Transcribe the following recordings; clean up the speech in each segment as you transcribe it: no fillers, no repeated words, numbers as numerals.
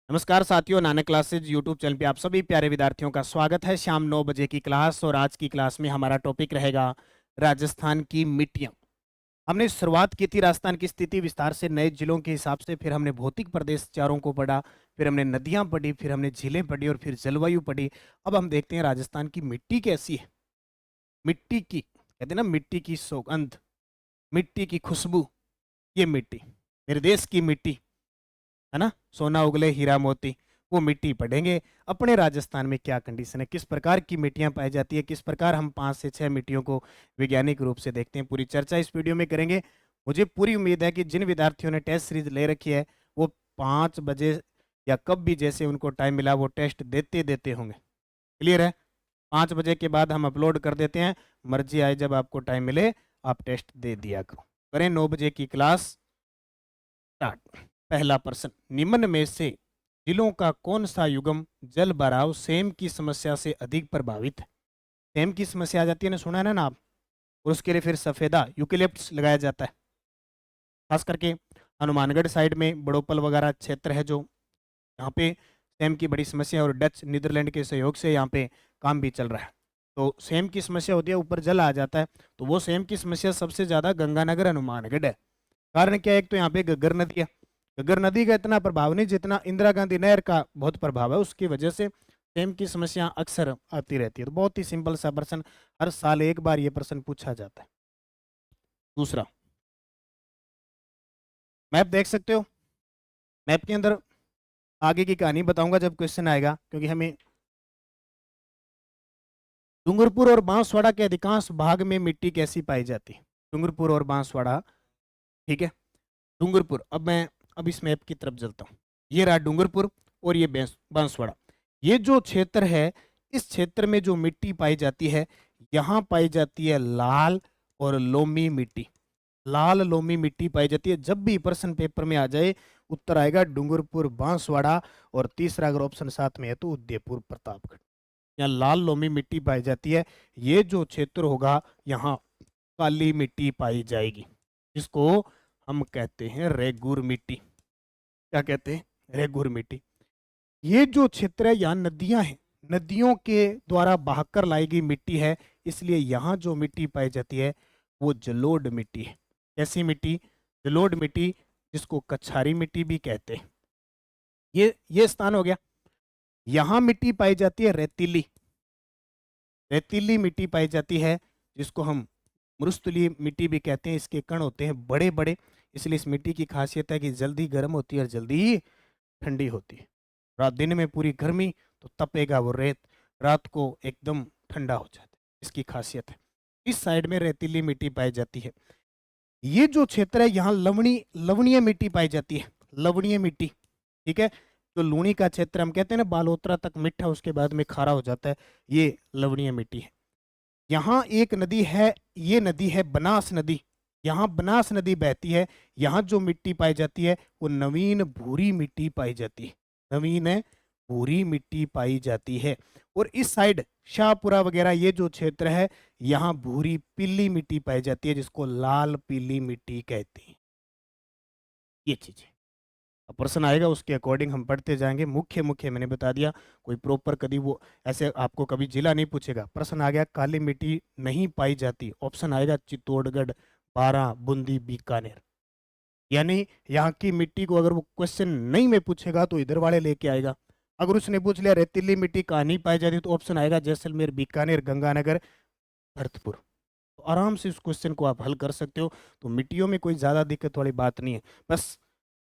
नमस्कार साथियों, Nanak classes YouTube channel पे आप सभी प्यारे विद्यार्थियों का स्वागत है। शाम 9 बजे की क्लास और आज की क्लास में हमारा टॉपिक रहेगा राजस्थान की मिट्टियाँ। हमने शुरुआत की थी राजस्थान की स्थिति विस्तार से नए जिलों के हिसाब से, फिर हमने भौतिक प्रदेश चारों को पढ़ा, फिर हमने नदियाँ पढ़ी, फिर हमने झीलें पढ़ी और फिर जलवायु पढ़ी। अब हम देखते हैं राजस्थान की मिट्टी कैसी है। मिट्टी की कहते हैं ना, मिट्टी की सुगंध, मिट्टी की खुशबू, ये मिट्टी मेरे देश की मिट्टी है ना, सोना उगले हीरा मोती, वो मिट्टी पढ़ेंगे। अपने राजस्थान में क्या कंडीशन है, किस प्रकार की मिट्टियां पाई जाती है, किस प्रकार हम 5 से 6 मिट्टियों को वैज्ञानिक रूप से देखते हैं, पूरी चर्चा इस वीडियो में करेंगे। मुझे पूरी उम्मीद है कि जिन विद्यार्थियों ने टेस्ट सीरीज ले रखी है वो 5 बजे या कब भी जैसे उनको टाइम मिला वो टेस्ट देते देते होंगे। क्लियर है? 5 बजे के बाद हम अपलोड कर देते हैं, मर्जी आए जब आपको टाइम मिले आप टेस्ट दे दिया करो। करें 9 बजे की क्लास स्टार्ट। पहला प्रश्न, निम्न में से जिलों का कौन सा युगम जल भराव सेम की समस्या से अधिक प्रभावित है? सेम की समस्या आ जाती है ना, सुना है ना आप। और उसके लिए फिर सफेदा यूकेलिप्टस लगाया जाता है। खास करके हनुमानगढ़ साइड में बड़ोपल वगैरह क्षेत्र है जो, यहाँ पे सेम की बड़ी समस्या है और डच नीदरलैंड के सहयोग से यहाँ पे काम भी चल रहा है। तो सेम की समस्या होती है, ऊपर जल आ जाता है। तो वो सेम की समस्या सबसे ज्यादा गंगानगर हनुमानगढ़ है। कारण क्या है, एक तो यहाँ पे घग्गर नदी है। घग्गर नदी का इतना प्रभाव नहीं जितना इंदिरा गांधी नहर का बहुत प्रभाव है, उसकी वजह से सेम की समस्या अक्सर आती रहती है। तो बहुत ही सिंपल सा प्रश्न, हर साल एक बार ये प्रश्न पूछा जाता है। दूसरा, मैप देख सकते हो। मैप के अंदर आगे की कहानी बताऊंगा जब क्वेश्चन आएगा, क्योंकि हमें डूंगरपुर और बांसवाड़ा के अधिकांश भाग में मिट्टी कैसी पाई जाती है। डूंगरपुर और बांसवाड़ा, ठीक है। डूंगरपुर, अब इस मैप की तरफ चलता हूँ। ये रहा डूंगरपुर और ये बांसवाड़ा। ये जो क्षेत्र है, इस क्षेत्र में जो मिट्टी पाई जाती है, यहाँ पाई जाती है लाल और लोमी मिट्टी। लाल लोमी मिट्टी पाई जाती है। जब भी प्रश्न पेपर में आ जाए उत्तर आएगा डूंगरपुर बांसवाड़ा, और तीसरा अगर ऑप्शन साथ में है तो उदयपुर प्रतापगढ़। यहाँ लाल लोमी मिट्टी पाई जाती है। ये जो क्षेत्र होगा यहाँ काली मिट्टी पाई जाएगी, जिसको हम कहते हैं रेगुर मिट्टी। क्या कहते हैं? रेगुर मिट्टी। ये जो क्षेत्र है यहाँ नदियां हैं, नदियों के द्वारा बहाकर लाई गई मिट्टी है, इसलिए यहाँ जो मिट्टी पाई जाती है वो जलोढ़ मिट्टी है। कैसी मिट्टी? जलोढ़ मिट्टी, जिसको कछारी मिट्टी भी कहते हैं। ये स्थान हो गया। यहाँ मिट्टी पाई जाती है रेतीली। रेतीली मिट्टी पाई जाती है, जिसको हम मरुस्थलीय मिट्टी भी कहते हैं। इसके कण होते हैं बड़े बड़े, इसलिए इस मिट्टी की खासियत है कि जल्दी गर्म होती है और जल्दी ही ठंडी होती है। रात दिन में पूरी गर्मी तो तपेगा वो रेत, रात को एकदम ठंडा हो जाता है। इसकी खासियत है। इस साइड में रेतीली मिट्टी पाई जाती है। ये जो क्षेत्र है यहाँ लवणीय मिट्टी पाई जाती है। लवणीय मिट्टी, ठीक है। जो लूणी का क्षेत्र हम कहते हैं ना, बालोतरा तक मीठा उसके बाद में खारा हो जाता है, ये लवणीय मिट्टी है। यहाँ एक नदी है, ये नदी है बनास नदी। यहाँ बनास नदी बहती है। यहाँ जो मिट्टी पाई जाती है वो नवीन भूरी मिट्टी पाई जाती है। नवीन है भूरी मिट्टी पाई जाती है। और इस साइड शाहपुरा वगैरह ये जो क्षेत्र है, यहाँ भूरी पीली मिट्टी पाई जाती है, जिसको लाल पीली मिट्टी कहते हैं। ये चीजें अब प्रश्न आएगा उसके अकॉर्डिंग हम पढ़ते जाएंगे। मुख्य मुख्य मैंने बता दिया, कोई प्रॉपर कभी वो ऐसे आपको कभी जिला नहीं पूछेगा। प्रश्न आ गया काली मिट्टी नहीं पाई जाती, ऑप्शन आएगा चित्तौड़गढ़, बारां, बूंदी, बीकानेर। यानी यहाँ की मिट्टी को अगर वो क्वेश्चन नहीं में पूछेगा तो इधर वाले लेके आएगा। अगर उसने पूछ लिया रेतीली मिट्टी कहाँ नहीं पाई जाती तो ऑप्शन आएगा जैसलमेर, बीकानेर, गंगानगर, भरतपुर। तो आराम से इस क्वेश्चन को आप हल कर सकते हो। तो मिट्टियों में कोई ज़्यादा दिक्कत वाली बात नहीं है, बस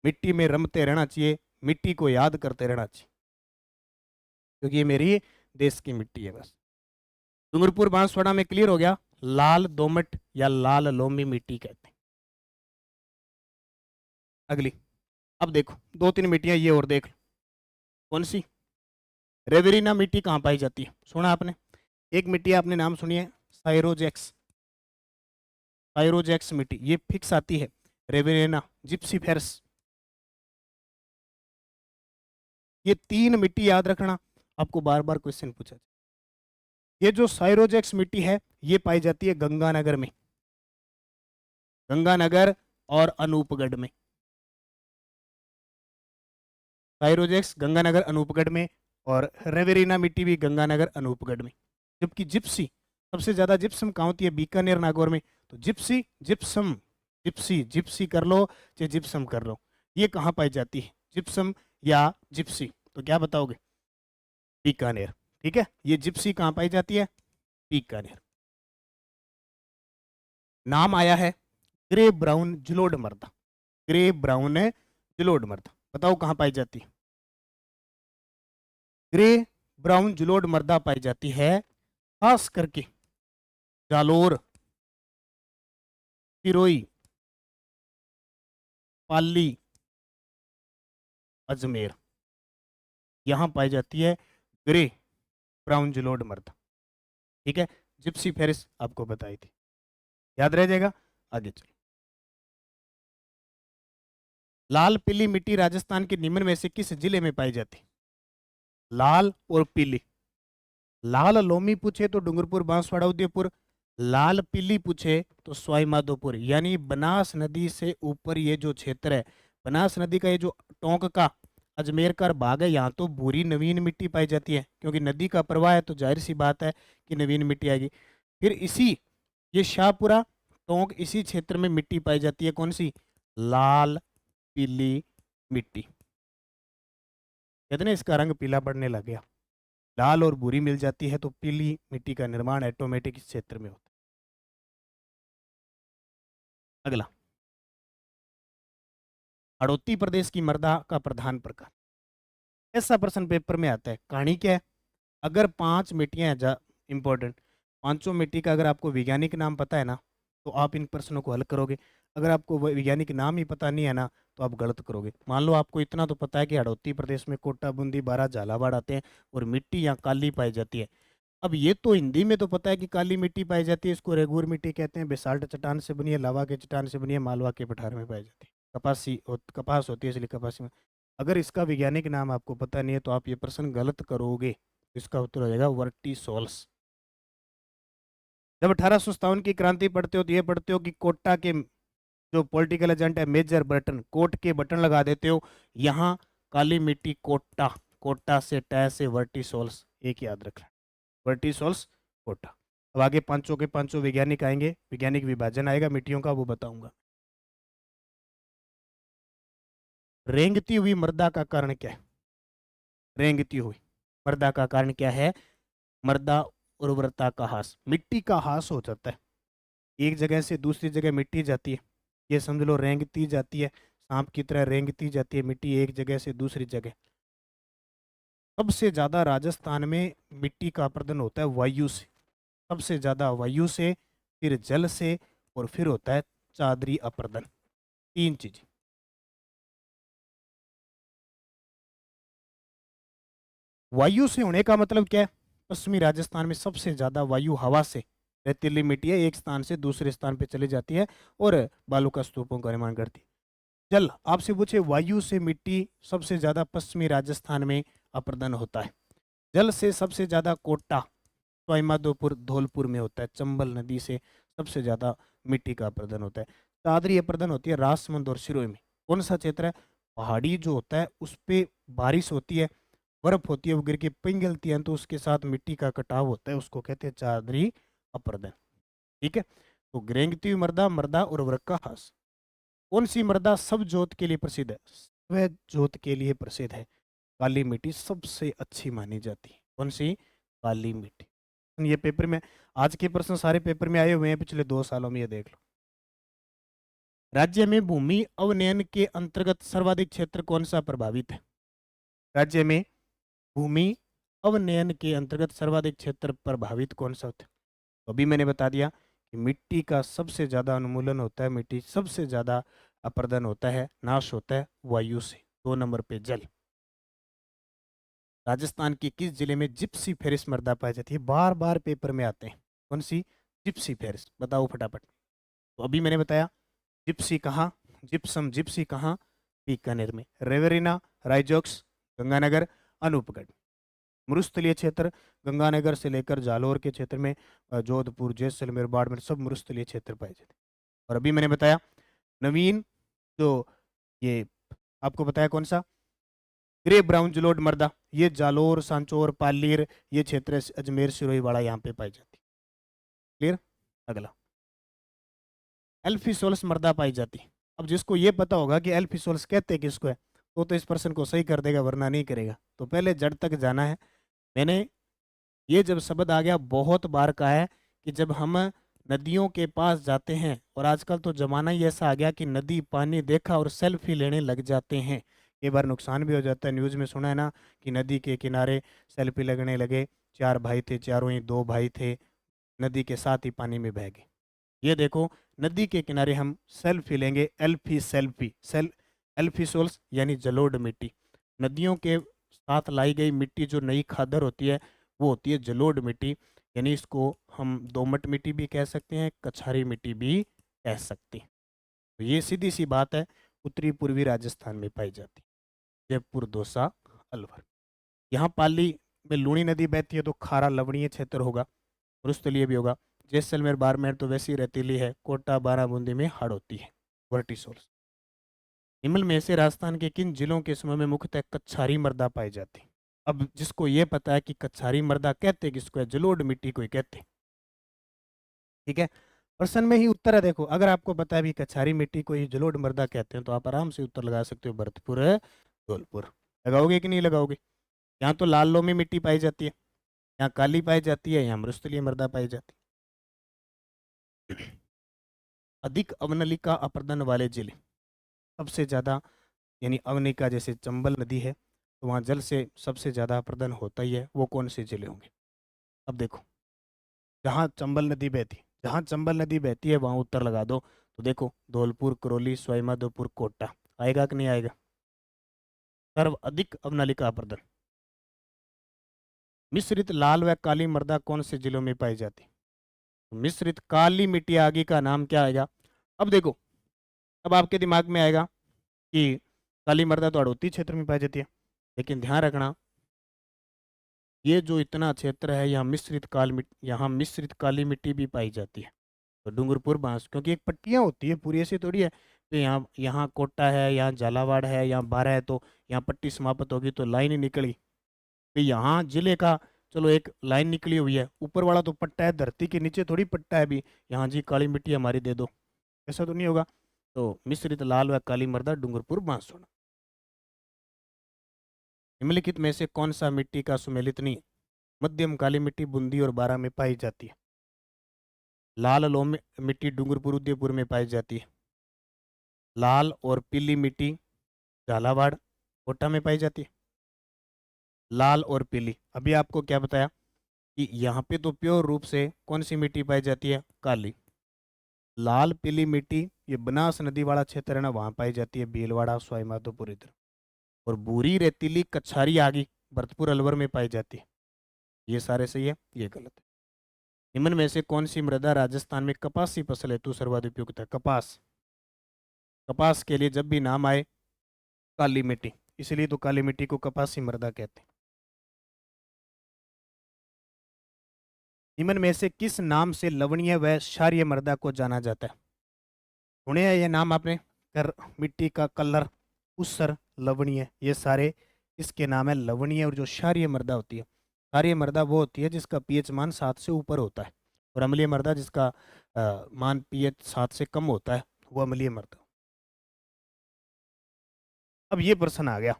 मिट्टी में रमते रहना चाहिए, मिट्टी को याद करते रहना चाहिए, क्योंकि ये मेरी देश की मिट्टी है। बस डूंगरपुर बांसवाड़ा में क्लियर हो गया, लाल दोमट या लाल लोमी मिट्टी कहते हैं। अगली, अब देखो 2-3 मिट्टियां ये और देख लो। कौन सी? रेवेरिना मिट्टी कहाँ पाई जाती है, सुना आपने? एक मिट्टी आपने नाम सुनी है, साइरोजेक्स। साइरोजेक्स मिट्टी ये फिक्स आती है। रेवेरिना, जिप्सीफेरस, ये 3 मिट्टी याद रखना, आपको बार बार क्वेश्चन पूछा जाए। ये जो साइरोजेक्स मिट्टी है ये पाई जाती है गंगानगर में, गंगानगर और अनूपगढ़ में। थाइरोजेक्स गंगानगर अनूपगढ़ में, और रेवेरिना मिट्टी भी गंगानगर अनूपगढ़ में। जबकि जिप्सी, सबसे ज्यादा जिप्सम कहाँ होती है? बीकानेर नागौर में। तो जिप्सी, जिप्सम, जिप्सी, जिप्सी कर लो चाहे जिप्सम कर लो, ये कहाँ पाई जाती है? जिप्सम या जिप्सी? तो क्या बताओगे? बीकानेर। ठीक है, ये जिप्सी कहाँ पाई जाती है? बीकानेर। नाम आया है ग्रे ब्राउन जलोढ़ मृदा, ग्रे ब्राउन है जलोढ़ मृदा, बताओ कहाँ पाई जाती है? ग्रे ब्राउन जलोढ़ मृदा पाई जाती है खास करके जालोर, सिरोही, पाली, अजमेर, यहां पाई जाती है ग्रे ब्राउन जलोढ़ मृदा। ठीक है, जिप्सी फेरिस आपको बताई थी, याद रह जाएगा। आगे चलिए। लाल पीली मिट्टी राजस्थान के निम्न में से किस जिले में पाई जाती है? लाल और पीली। लाल लोमी पूछे तो डूंगरपुर, बांसवाड़ा, उदयपुर। लाल पीली पूछे तो सवाई माधोपुर, यानी बनास नदी से ऊपर ये जो क्षेत्र है, बनास नदी का ये जो टोंक का अजमेर का भाग है, यहाँ तो भूरी नवीन मिट्टी पाई जाती है, क्योंकि नदी का प्रवाह है तो जाहिर सी बात है कि नवीन मिट्टी आएगी। फिर इसी ये शाहपुरा टोंक, इसी क्षेत्र में मिट्टी पाई जाती है, कौन सी? लाल पीली मिट्टी। कहते ना इसका रंग पीला पड़ने लग गया। लाल और भूरी मिल जाती है तो पीली मिट्टी का निर्माण ऑटोमेटिक इस क्षेत्र में होता है। अगला, हड़ौती प्रदेश की मृदा का प्रधान प्रकार। ऐसा प्रश्न पेपर में आता है। कहानी क्या है? अगर 5 मिट्टियां हैं, इंपॉर्टेंट, पांचों मिट्टी का अगर आपको वैज्ञानिक नाम पता है ना, तो आप इन प्रश्नों को हल करोगे। अगर आपको वैज्ञानिक नाम ही पता नहीं है ना, तो आप गलत करोगे। मान लो आपको इतना तो पता है कि हड़ौती प्रदेश में कोटा, बूंदी, बारा, झालावाड़ आते हैं और मिट्टी यहाँ काली पाई जाती है। अब ये तो हिंदी में तो पता है कि काली मिट्टी पाई जाती है, इसको रेगुर मिट्टी कहते हैं, बेसाल्ट चट्टान से बनी है, लावा के चट्टान से बनी है, मालवा के पठार में पाई जाती है। कपास होती है इसलिए कपासी में। अगर इसका वैज्ञानिक नाम आपको पता नहीं है तो आप ये प्रश्न गलत करोगे। इसका उत्तर हो जाएगा वर्टिसोल्स। जब 1857 की क्रांति पढ़ते हो तो ये पढ़ते हो कि कोटा के जो पॉलिटिकल एजेंट है मेजर बटन, कोट के बटन लगा देते हो, यहाँ काली मिट्टी कोटा, कोटा से टै से वर्टिसोल्स, एक याद रखना, वर्टिसोल्स कोटा। अब आगे पांचों के पांचों वैज्ञानिक आएंगे, वैज्ञानिक विभाजन आएगा मिट्टियों का, वो बताऊंगा। रेंगती हुई मृदा का कारण क्या है? रेंगती हुई मृदा का कारण क्या है? मृदा उर्वरता का ह्रास, मिट्टी का ह्रास हो जाता है, एक जगह से दूसरी जगह मिट्टी जाती है, ये समझ लो रेंगती जाती है, सांप की तरह रेंगती जाती है मिट्टी एक जगह से दूसरी जगह। सबसे ज्यादा राजस्थान में मिट्टी का अपरदन होता है वायु से, सबसे ज्यादा वायु से, फिर जल से, और फिर होता है चादरी अपरदन। 3 चीज। वायु से होने का मतलब क्या है? पश्चिमी राजस्थान में सबसे ज्यादा वायु हवा से, रेतीली मिट्टी है, एक स्थान से दूसरे स्थान पे चली जाती है और बालू का स्तूपों का निर्माण करती है। जल, आपसे पूछे वायु से मिट्टी सबसे ज्यादा पश्चिमी राजस्थान में अपरदन होता है। जल से सबसे ज्यादा कोटा, सवाईमाधोपुर, धौलपुर में होता है। चंबल नदी से सबसे ज्यादा मिट्टी का अपरदन होता है। चादरी अपरदन होती है राजसमंद और सिरोही में। कौन सा क्षेत्र है? पहाड़ी जो होता है उस पे बारिश होती है, बर्फ होती है, वो गिर के पिघलती है तो उसके साथ मिट्टी का कटाव होता है, उसको कहते हैं चादरी अपरदन। ठीक है, तो रेंगती हुई मृदा, मृदा उर्वरक का ह्रास। कौन सी मृदा सब जोत के लिए प्रसिद्ध है? स्व जोत के लिए प्रसिद्ध है। काली मिट्टी सबसे अच्छी मानी जाती है। कौन सी? काली मिट्टी। ये पेपर में, आज के प्रश्न सारे पेपर में आए हुए हैं पिछले 2 सालों में, ये देख लो। राज्य में भूमि अवनयन के अंतर्गत सर्वाधिक क्षेत्र कौन सा प्रभावित है? राज्य में भूमि अवनयन के अंतर्गत सर्वाधिक क्षेत्र प्रभावित कौन सा होता है? तो अभी मैंने बता दिया कि मिट्टी का सबसे ज्यादा उन्मूलन होता है, मिट्टी सबसे ज्यादा अपरदन होता है, नाश होता है वायु से। 2 नंबर पे जल। राजस्थान के किस जिले में जिप्सी फेरिस मृदा पाई जाती है? बार बार पेपर में आते हैं। कौन सी? जिप्सी फेरिस, बताओ फटाफट। तो अभी मैंने बताया जिप्सी कहाँ, जिप्सम जिप्सी कहाँ? बीकानेर में। रेवेरिना, राइजोक्स गंगानगर अनूपगढ़। मरुस्थलीय क्षेत्र गंगानगर से लेकर जालोर के क्षेत्र में, जोधपुर, जैसलमेर, बाड़मेर, सब मरुस्थलीय क्षेत्र पाए जाते हैं। और अभी मैंने बताया नवीन, जो ये आपको बताया कौन सा? ग्रे ब्राउन जलोढ़ मृदा, ये जालोर, सांचौर, पालीर, ये क्षेत्र अजमेर, सिरोही वाला यहाँ पे पाई जाती है। क्लियर। अगला एल्फिसोलस मृदा पाई जाती। अब जिसको ये पता होगा कि एल्फिसोलस कहते हैं किसको है, तो इस प्रश्न को सही कर देगा, वरना नहीं करेगा। तो पहले जड़ तक जाना है। मैंने ये जब शब्द आ गया बहुत बार कहा है कि जब हम नदियों के पास जाते हैं, और आजकल तो जमाना ही ऐसा आ गया कि नदी पानी देखा और सेल्फी लेने लग जाते हैं। कई बार नुकसान भी हो जाता है, न्यूज़ में सुना है ना कि नदी के किनारे सेल्फी लगने लगे, 4 भाई थे, चारों ही 2 भाई थे, नदी के साथ ही पानी में बह गए। ये देखो, नदी के किनारे हम सेल्फी लेंगे, एल्फी सेल्फी सेल एल्फिसोल्स यानी जलोढ़ मिट्टी। नदियों के साथ लाई गई मिट्टी जो नई खादर होती है वो होती है जलोढ़ मिट्टी, यानी इसको हम दोमट मिट्टी भी कह सकते हैं, कछारी मिट्टी भी कह सकते हैं। तो ये सीधी सी बात है, उत्तरी पूर्वी राजस्थान में पाई जाती है, जयपुर, दौसा, अलवर। यहाँ पाली में लूणी नदी बहती है तो खारा लवणीय क्षेत्र होगा, रुस्तलीय भी होगा। जैसलमेर, बाड़मेर तो वैसी रेतीली है, कोटा, बाराबूंदी में हाड़ होती है, वर्टिसोल्स। निम्न में से राजस्थान के किन जिलों के समय में मुख्यतः कच्छारी मृदा पाई जाती? अब जिसको ये पता है कि कच्छारी मृदा कहते किसको है, जलोढ़ मिट्टी को ही कहते हैं। ठीक है, प्रश्न में ही उत्तर है। देखो, अगर आपको पता है भी कच्छारी मिट्टी को ही जलोढ़ मृदा कहते हैं, तो आप आराम से उत्तर लगा सकते हो, भरतपुर, धौलपुर। लगाओगे कि नहीं लगाओगे? यहाँ तो लाल लोमी मिट्टी पाई जाती है, यहाँ काली पाई जाती है, यहाँ मृस्थलीय मृदा पाई जाती है। अधिक अवनलिका अपर्दन वाले जिले, सबसे ज़्यादा, यानी अवनिका जैसे चंबल नदी है तो वहाँ जल से सबसे ज़्यादा अपर्दन होता ही है, वो कौन से जिले होंगे? अब देखो, जहाँ चंबल नदी बहती है वहाँ उत्तर लगा दो। तो देखो, धौलपुर, करौली, सवाई माधोपुर, कोटा, आएगा कि नहीं आएगा? सर्व अधिक अवनलिका अपर्दन। मिश्रित लाल व काली मृदा कौन से जिलों में पाई जाती? तो मिश्रित काली मिट्टी आगे का नाम क्या आएगा? अब देखो, अब आपके दिमाग में आएगा कि काली मृदा तो हड़ौती क्षेत्र में पाई जाती है, लेकिन ध्यान रखना, ये जो इतना क्षेत्र है यहाँ मिश्रित काली मिट्टी भी पाई जाती है। तो डूंगरपुर, बांस, क्योंकि एक पट्टियाँ होती है, पूरी ऐसी थोड़ी है। तो यहाँ यहाँ कोटा है, यहाँ झालावाड़ है, यहाँ बारह है, तो यहाँ पट्टी समाप्त होगी तो लाइन ही निकली। तो यहाँ जिले का, चलो एक लाइन निकली हुई है, ऊपर वाला तो पट्टा है, धरती के नीचे थोड़ी पट्टा है भी। यहाँ जी काली मिट्टी हमारी दे दो, ऐसा तो नहीं होगा। तो मिश्रित लाल व काली मृदा डूंगरपुर, बांसवाड़ा। निम्नलिखित में से कौन सा मिट्टी का सुमेलित नहीं? मध्यम काली मिट्टी बूंदी और बारा में पाई जाती है। लाल लोम मिट्टी डूंगरपुर, उदयपुर में पाई जाती है। लाल और पीली मिट्टी झालावाड़, कोटा में पाई जाती है। लाल और पीली, अभी आपको क्या बताया कि यहाँ पे तो प्योर रूप से कौन सी मिट्टी पाई जाती है? काली। लाल पीली मिट्टी ये बनास नदी वाला क्षेत्र है ना, वहाँ पाई जाती है, भीलवाड़ा, सवाई माधोपुर इधर। और भूरी रेतीली कच्छारी आगी भरतपुर, अलवर में पाई जाती है। ये सारे सही है, ये गलत है। निम्न में से कौन सी मृदा राजस्थान में कपासी फसल हेतु सर्वाधिक उपयुक्त है? कपास, कपास के लिए जब भी नाम आए काली मिट्टी, इसलिए तो काली मिट्टी को कपासी मृदा कहते हैं। निम्न में से किस नाम से लवणीय व क्षारीय मृदा को जाना जाता है? सुने हैं ये नाम आपने? कर, मिट्टी का कलर, ऊसर, लवणीय, ये सारे इसके नाम है लवणीय। और जो क्षारीय मृदा होती है, क्षारीय मृदा वो होती है जिसका पीएच मान 7 से ऊपर होता है, और अम्लीय मृदा जिसका मान पीएच 7 से कम होता है, वो अम्लीय मृदा। अब ये प्रश्न आ गया,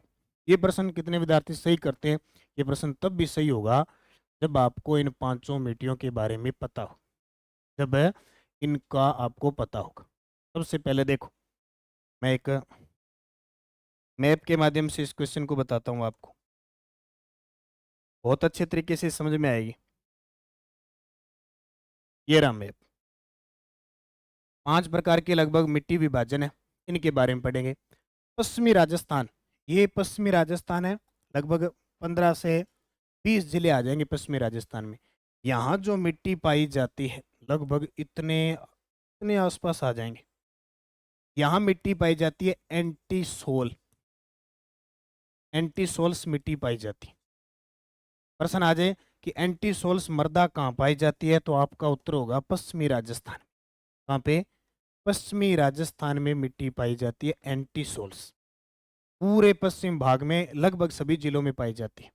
ये प्रश्न कितने विद्यार्थी सही करते हैं? ये प्रश्न तब भी सही होगा जब आपको इन पांचों मिट्टियों के बारे में पता हो, जब इनका आपको पता होगा। सबसे पहले देखो, मैं एक मैप के माध्यम से इस क्वेश्चन को बताता हूँ आपको, बहुत अच्छे तरीके से समझ में आएगी। ये रहा मैप, 5 प्रकार के लगभग मिट्टी विभाजन है, इनके बारे में पढ़ेंगे। पश्चिमी राजस्थान, ये पश्चिमी राजस्थान है, लगभग 15 से 20 जिले आ जाएंगे पश्चिमी राजस्थान में। यहाँ जो मिट्टी पाई जाती है लगभग इतने इतने आसपास आ जाएंगे। यहाँ मिट्टी पाई जाती है एंटीसोल, एंटीसोल्स मिट्टी पाई जाती है। प्रश्न आ जाए कि एंटीसोल्स मृदा कहाँ पाई जाती है, तो आपका उत्तर होगा पश्चिमी राजस्थान। कहाँ पे? पश्चिमी राजस्थान में मिट्टी पाई जाती है एंटीसोल्स। पूरे पश्चिम भाग में लगभग सभी जिलों में पाई जाती है।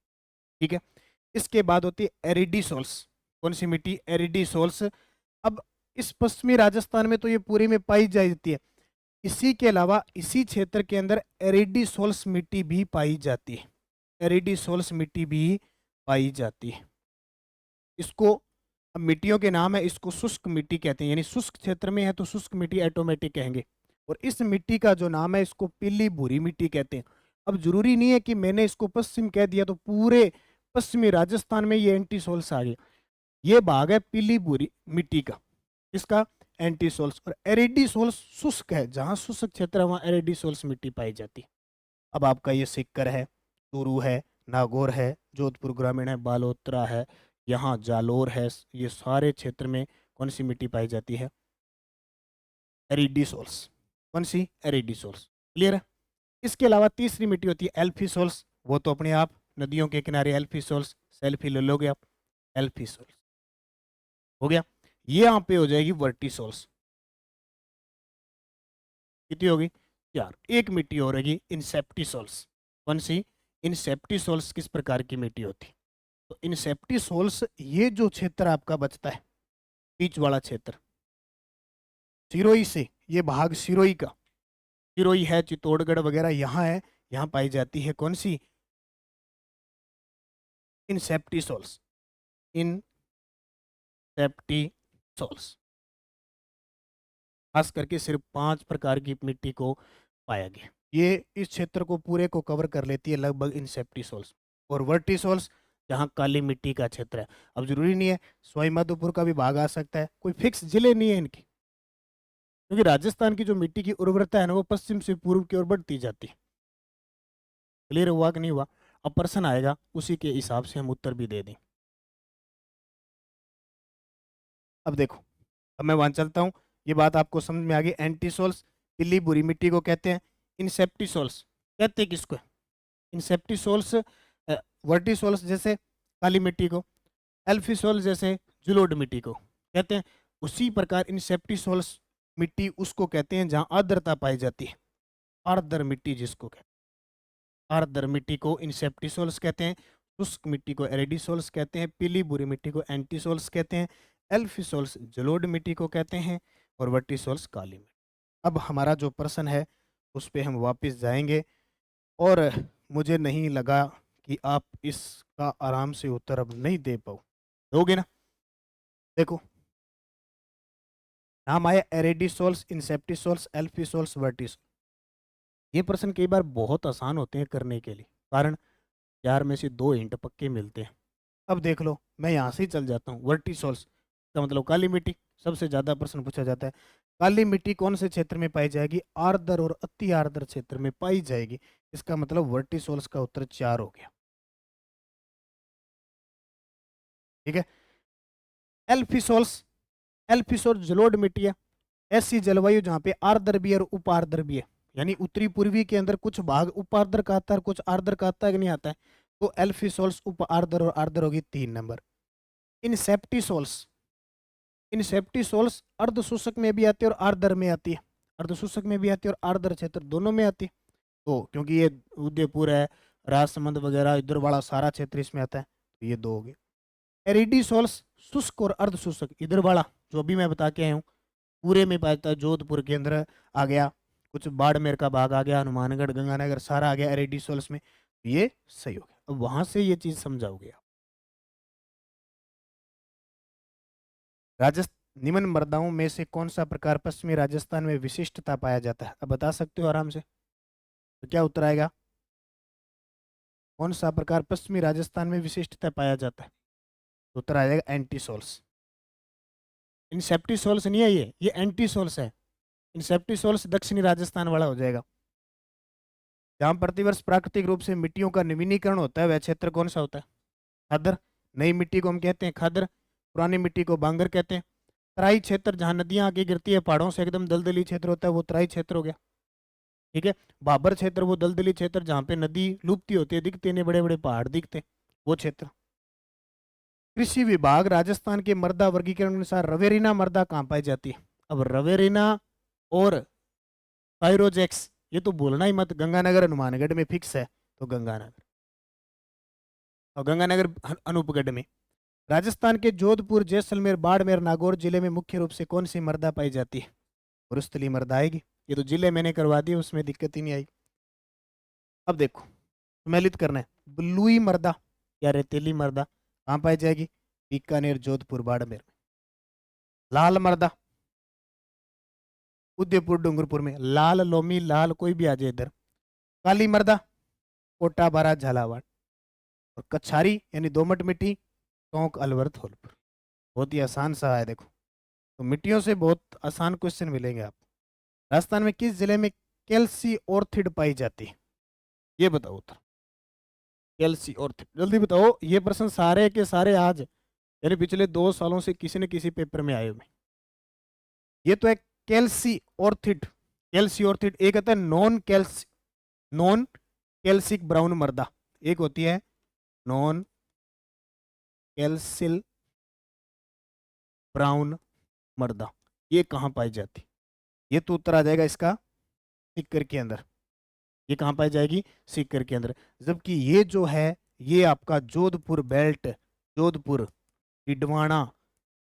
ठीक है, इसके बाद होती है एरिडीसोल्स। कौन सी मिट्टी? एरिडीसोल्स। अब इस पश्चिमी राजस्थान में तो ये पूरी में पाई जाती है, इसी के अलावा इसी क्षेत्र के अंदर एरिडीसोल्स मिट्टी भी पाई जाती है। एरिडीसोल्स मिट्टी भी पाई जाती है। इसको, अब मिट्टियों के नाम है, इसको शुष्क मिट्टी कहते हैं, यानी शुष्क क्षेत्र में है तो शुष्क मिट्टी ऑटोमेटिक कहेंगे। और इस मिट्टी का जो नाम है इसको पीली भूरी मिट्टी कहते हैं। अब जरूरी नहीं है कि मैंने इसको पश्चिम कह दिया तो पूरे पश्चिमी राजस्थान में ये एंटीसोल्स आ गए। ये भाग है पीली भूरी मिट्टी का, इसका एंटीसोल्स। और एरिडीसोल्स शुष्क है, जहां शुष्क क्षेत्र है वहां एरिडीसोल्स मिट्टी पाई जाती है। अब आपका ये सिक्कर है, चूरू है, नागौर है, जोधपुर ग्रामीण है, बालोतरा है, यहाँ जालोर है, ये सारे क्षेत्र में कौन सी मिट्टी पाई जाती है? एरिडीसोल्स। कौन सी? एरिडीसोल्स। क्लियर है? इसके अलावा तीसरी मिट्टी होती है एल्फीसोल्स। वो तो अपने आप नदियों के किनारे एल्फीसोल्स, सेल्फी ले लोगे आप, एल्फीसोल्स हो गया। ये यहाँ पे हो जाएगी वर्टिसोल्स। कितनी होगी? 4। एक मिट्टी हो रहेगी इंसेप्टिसोल्स। कौन सी? इंसेप्टिसोल्स किस प्रकार की मिट्टी होती? तो इंसेप्टिसोल्स ये जो क्षेत्र आपका बचता है, बीच वाला क्षेत्र, सिरोही से, ये भाग सिरोही का, सिरोही है, चित्तौड़गढ़ वगैरह यहाँ है, यहाँ पाई जाती है कौन सी? इंसेप्टिसोल्स। इंसेप्टिसोल्स। खास करके सिर्फ 5 प्रकार की मिट्टी को पाया गया। ये इस क्षेत्र को पूरे को कवर कर लेती है लगभग इंसेप्टिसोल्स। और वर्टिसोल्स जहाँ काली मिट्टी का क्षेत्र है। अब जरूरी नहीं है, सवाई माधोपुर का भी भाग आ सकता है, कोई फिक्स जिले नहीं है इनकी, क्योंकि राजस्थान की जो मिट्टी की उर्वरता है ना वो पश्चिम से पूर्व की ओर बढ़ती जाती है। क्लियर हुआ कि नहीं हुआ? अब प्रश्न आएगा उसी के हिसाब से हम उत्तर भी दे दें। अब देखो, अब मैं वहां चलता हूँ, ये बात आपको समझ में आ गई। एंटीसोल्स पीली बुरी मिट्टी को कहते हैं। इंसेप्टिसोल्स कहते हैं किसको? इंसेप्टिसोल्स वर्टिसोल्स जैसे काली मिट्टी को, एल्फिसोल जैसे जलोढ़ मिट्टी को कहते हैं। उसी प्रकार इंसेप्टिसोल्स मिट्टी उसको कहते हैं जहां आर्द्रता पाई जाती है। आर्द्र मिट्टी जिसको कहते हैं, आर्द्र मिट्टी को इंसेप्टिसोल्स कहते हैं। शुष्क मिट्टी को एरिडीसोल्स कहते हैं। पीली बुरी मिट्टी को एंटीसोल्स कहते हैं। एल्फिसोल्स जलोढ़ मिट्टी को कहते हैं। और वर्टिसोल्स काली मिट्टी। अब हमारा जो प्रश्न है उस पर हम वापस जाएंगे, और मुझे नहीं लगा कि आप इसका आराम से उत्तर अब नहीं दे पाओ, दोगे ना? देखो, नाम आया एरिडीसोल्स, इंसेप्टिसोल्स, एल्फिसोल्स, वर्टिसोल्स। ये प्रश्न कई बार बहुत आसान होते हैं करने के लिए, कारण 4 में से 2 हिंट पक्के मिलते हैं। अब देख लो, मैं यहाँ से ही चल जाता हूँ। वर्टिसोल्स का मतलब काली मिट्टी, सबसे ज्यादा प्रश्न पूछा जाता है। काली मिट्टी कौन से क्षेत्र में पाई जाएगी? आर्द्र और अति आर्द्र क्षेत्र में पाई जाएगी। इसका मतलब वर्टिसोल्स का उत्तर 4 हो गया। ठीक है। एल्फिसोल्स, एल्फिसोल जलोढ़ मिट्टी है, ऐसी जलवायु जहाँ पे आर्द्र भी है और उप आर्द्र भी है, यानी उत्तरी पूर्वी के अंदर कुछ भाग उप आर्द्र का आता है, कुछ आर्द्र का आता है कि नहीं आता है। तो एल्फिसोल्स उप आर्द्र और आर्द्र होगी 3 नंबर। इंसेप्टिसोल्स, इंसेप्टिसोल्स अर्ध शुष्क में भी आती है और आर्द्र में आती है। अर्ध शुष्क में भी आती है और आर्द्र क्षेत्र दोनों में आती है। तो क्योंकि ये उदयपुर है, राजसमंद वगैरह इधर वाला सारा क्षेत्र इसमें आता है, तो ये 2 हो गए। एरिडीसोल्स शुष्क और अर्ध शुष्क, इधर वाला जो अभी मैं बता के आया हूँ पूरे में पाया जाता है। जोधपुर के अंदर आ गया, कुछ बाड़मेर का भाग आ गया, हनुमानगढ़ गंगानगर सारा आ गया एरिडीसोल्स में। ये सही हो गया। अब वहां से ये चीज समझाओगे आप। राजस्थान निम्न मृदाओं में से कौन सा प्रकार पश्चिमी राजस्थान में विशिष्टता पाया जाता है? अब बता सकते हो आराम से, तो क्या उत्तर आएगा? कौन सा प्रकार पश्चिमी राजस्थान में विशिष्टता पाया जाता है? तो उत्तर आ जाएगा एंटीसोल्स। इंसेप्टिसोल्स नहीं है, ये एंटीसोल्स है। इंसेप्टिसोल्स दक्षिणी राजस्थान वाला हो जाएगा। जहाँ प्रतिवर्ष प्राकृतिक रूप से मिट्टियों का नवीनीकरण होता है वह क्षेत्र कौन सा होता है? खादर। नई मिट्टी को हम कहते हैं खादर, पुरानी मिट्टी को बांगर कहते हैं। तराई क्षेत्र जहाँ नदियां आगे गिरती है, पहाड़ों से एकदम दलदली क्षेत्र होता है, वो तराई क्षेत्र हो गया। ठीक है। भाबर क्षेत्र वो दलदली क्षेत्र जहाँ पे नदी लुप्ती होती है, दिखते नहीं, बड़े बड़े पहाड़ दिखते, वो क्षेत्र। कृषि विभाग राजस्थान के मृदा वर्गीकरण अनुसार रवेरीना मृदा कहाँ पाई जाती है? अब रवेरीना और पायरोजेक्स ये तो बोलना ही मत, गंगानगर हनुमानगढ़ में फिक्स है, तो गंगानगर। और गंगानगर अनूपगढ़ में। राजस्थान के जोधपुर, जैसलमेर, बाड़मेर, नागौर जिले में मुख्य रूप से कौन सी मृदा पाई जाती है? मरुस्थलीय मृदा आएगी। ये तो जिले मैंने करवा दिए, उसमें दिक्कत ही नहीं आई। अब देखो, सम्मिलित करना है। बलुई मृदा या रेतीली मृदा कहाँ पाई जाएगी? बीकानेर, जोधपुर, बाड़मेर में। लाल मृदा उदयपुर, डूंगरपुर में। लाल, लोमी, लाल कोई भी आ जाए इधर। काली मृदा कोटा, बारा, झालावाड़। और कछारी यानी दोमट मिट्टी टोंक, अलवर, धौलपुर। बहुत ही आसान सा है देखो, तो मिट्टियों से बहुत आसान क्वेश्चन मिलेंगे आपको। राजस्थान में किस जिले में कैल्सी ऑर्थिड पाई जाती है? ये बताओ उत्तर। कैल्सी ऑर्थिड, जल्दी बताओ। ये प्रश्न सारे के सारे आज यानी पिछले 2 सालों से किसी न किसी पेपर में आए हुए। ये तो है कैल्सी ऑर्थिड। कैल्सी ऑर्थिड एक होता है नॉन कैल्सिक ब्राउन मृदा, एक होती है नॉन कैल्सिल ब्राउन मृदा। ये कहाँ पाई जाती? ये तो उत्तर आ जाएगा इसका सीकर के अंदर। ये कहाँ पाई जाएगी? सीकर के अंदर। जबकि ये जो है ये आपका जोधपुर बेल्ट, जोधपुर, डिडवाना,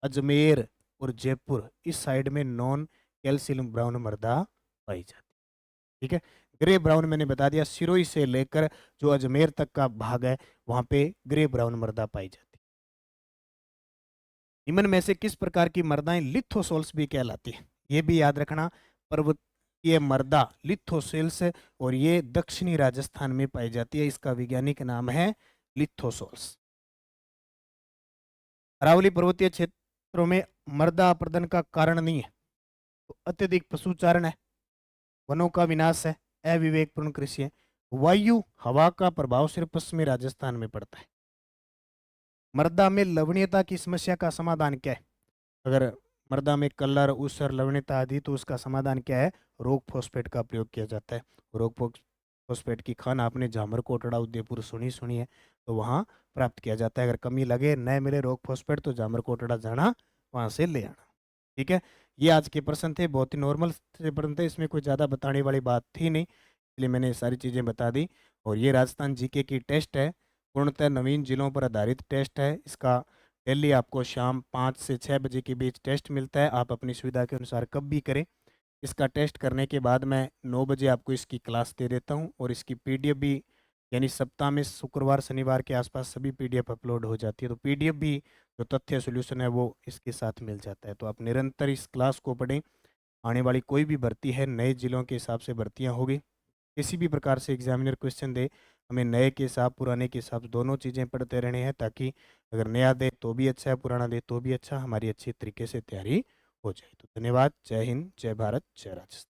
अजमेर और जयपुर, इस साइड में नॉन कैल्शियम ब्राउन मृदा पाई जाती। ठीक है, ग्रे ब्राउन मैंने बता दिया, सिरोही से लेकर जो अजमेर तक का भाग है वहां पे ग्रे ब्राउन मृदा पाई जाती। निम्न में से किस प्रकार की मृदाएं लिथोसोल्स भी कहलाती है? ये भी याद रखना, पर्वतीय मृदा लिथोसेल्स, और ये दक्षिणी राजस्थान में पाई जाती है। इसका वैज्ञानिक नाम है लिथोसोल्स। अरावली पर्वतीय क्षेत्रों में मृदा अपर्दन का कारण नहीं है तो अत्यधिक पशुचारण है, वनों का विनाश है, अविवेकपूर्ण कृषि है, वायु हवा का प्रभाव सिर्फ पश्चिमी राजस्थान में पड़ता है। मृदा में लवणीयता की समस्या का समाधान क्या है? अगर मृदा में कलर, ऊसर, लवणीयता आदि, तो उसका समाधान क्या है? रोक फॉस्फेट का प्रयोग किया जाता है। रोक फॉस्फेट की खान आपने झामर, कोटड़ा, उदयपुर सुनी है, तो वहाँ प्राप्त किया जाता है। अगर कमी लगे, न मिले रोक फॉस्फेट, तो झामर, कोटड़ा जाना, वहाँ से ले आना। ठीक है, ये आज के प्रश्न थे, बहुत ही नॉर्मल से प्रश्न थे, इसमें कोई ज़्यादा बताने वाली बात थी नहीं, इसलिए मैंने ये सारी चीज़ें बता दी। और ये राजस्थान जीके की टेस्ट है, पूर्णतः नवीन जिलों पर आधारित टेस्ट है। इसका डेली आपको शाम 5 से 6 बजे के बीच टेस्ट मिलता है, आप अपनी सुविधा के अनुसार कब भी करें। इसका टेस्ट करने के बाद मैं 9 बजे आपको इसकी क्लास दे देता हूँ, और इसकी पीडीएफ भी, यानी सप्ताह में शुक्रवार शनिवार के आसपास सभी पीडीएफ अपलोड हो जाती है, तो पीडीएफ भी जो तथ्य सोल्यूशन है वो इसके साथ मिल जाता है। तो आप निरंतर इस क्लास को पढ़ें। आने वाली कोई भी भर्ती है, नए जिलों के हिसाब से भर्तियाँ होगी, किसी भी प्रकार से एग्जामिनर क्वेश्चन दे, हमें नए के हिसाब, पुराने के हिसाब, दोनों चीज़ें पढ़ते रहने हैं, ताकि अगर नया दे तो भी अच्छा है, पुराना दे तो भी अच्छा, हमारी अच्छी तरीके से तैयारी हो जाए। तो धन्यवाद। जय हिंद, जय भारत, जय राजस्थान।